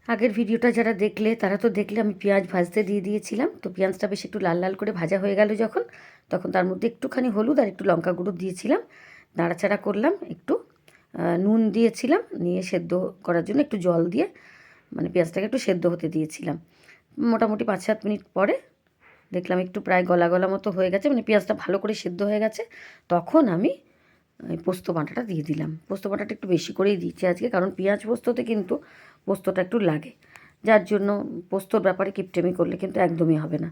আগের ভিডিওটা যারা দেখলে তারা তো দেখলে আমি পেঁয়াজ ভাজতে দিয়ে দিয়েছিলাম। তো পেঁয়াজটা বেশ একটু লাল লাল করে ভাজা হয়ে গেল যখন, তখন তার মধ্যে একটুখানি হলুদ আর একটু লঙ্কা গুঁড়ো দিয়েছিলাম, নাড়াচাড়া করলাম, একটু নুন দিয়েছিলাম, নিয়ে সেদ্ধ করার জন্য একটু জল দিয়ে মানে পেঁয়াজটাকে একটু সেদ্ধ হতে দিয়েছিলাম। মোটামুটি 5-7 মিনিট পরে দেখলাম একটু প্রায় গলা গলা মতো হয়ে গেছে, মানে পেঁয়াজটা ভালো করে সেদ্ধ হয়ে গেছে। তখন আমি পোস্ত বাটাটা দিয়ে দিলাম। পোস্ত বাটাটা একটু বেশি করেই দিচ্ছি আজকে, কারণ পেঁয়াজ পোস্ততে কিন্তু পোস্তটা একটু লাগে, যার জন্য পোস্তর ব্যাপারে কিপটেমি করলে কিন্তু একদমই হবে না।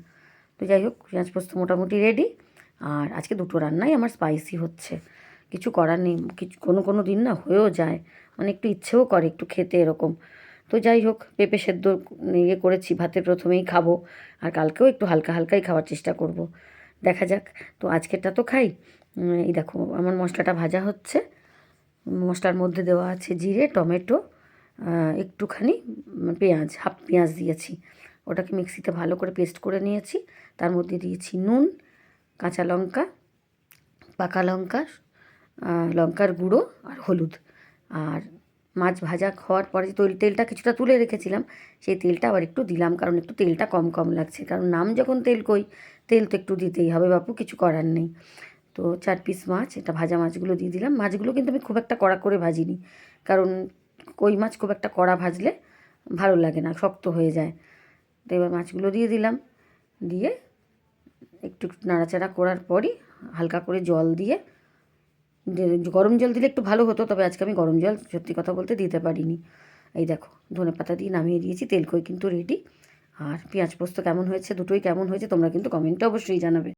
তো যাই হোক, পেঁয়াজ পোস্ত মোটামুটি রেডি। আর আজকে দুটো রান্নাই আমার স্পাইসি হচ্ছে, কিছু করার নেই। কিছু কোনো দিন না হয়েও যায়, মানে একটু ইচ্ছেও করে একটু খেতে এরকম। তো যাই হোক, পেঁপে সেদ্ধ ইয়ে করেছি, ভাতে প্রথমেই খাবো, আর কালকেও একটু হালকা হালকাই খাওয়ার চেষ্টা করব, দেখা যাক। তো আজকেরটা তো খাই। এই দেখো আমার মশলাটা ভাজা হচ্ছে। মশলার মধ্যে দেওয়া আছে জিরে, টমেটো, একটুখানি পেঁয়াজ, হাফ পেঁয়াজ দিয়েছি, ওটাকে মিক্সিতে ভালো করে পেস্ট করে নিয়েছি। তার মধ্যে দিয়েছি নুন, কাঁচা লঙ্কা, পাকা লঙ্কা, লঙ্কার গুঁড়ো আর হলুদ। আর মাছ ভাজা হওয়ার পরে যে তেলটা কিছুটা তুলে রেখেছিলাম, সেই তেলটা আবার একটু দিলাম, কারণ একটু তেলটা কম কম লাগছে, কারণ নাম যখন তেল কই, তেল তো একটু দিতেই হবে বাপু, কিছু করার নেই। তো 4 পিস মাছ, এটা ভাজা মাছগুলো দিয়ে দিলাম। মাছগুলো কিন্তু আমি খুব একটা কড়া করে ভাজিনি, কারণ কই মাছ খুব একটা কড়া ভাজলে ভালো লাগে না, শক্ত হয়ে যায়। তো এবার মাছগুলো দিয়ে দিলাম, দিয়ে একটু নাড়াচাড়া করার পরই হালকা করে জল দিয়ে, গরম জল দিলে একটু ভালো হতো, তবে আজকে আমি গরম জল সত্যি কথা বলতে দিতে পারিনি। এই দেখো ধনেপাতা দিয়ে নামিয়ে দিয়েছি, তেল কই কিন্তু রেডি। আর পেঁয়াজ পোস্ত কেমন হয়েছে, দুটোই কেমন হয়েছে তোমরা কিন্তু কমেন্টে অবশ্যই জানাবে।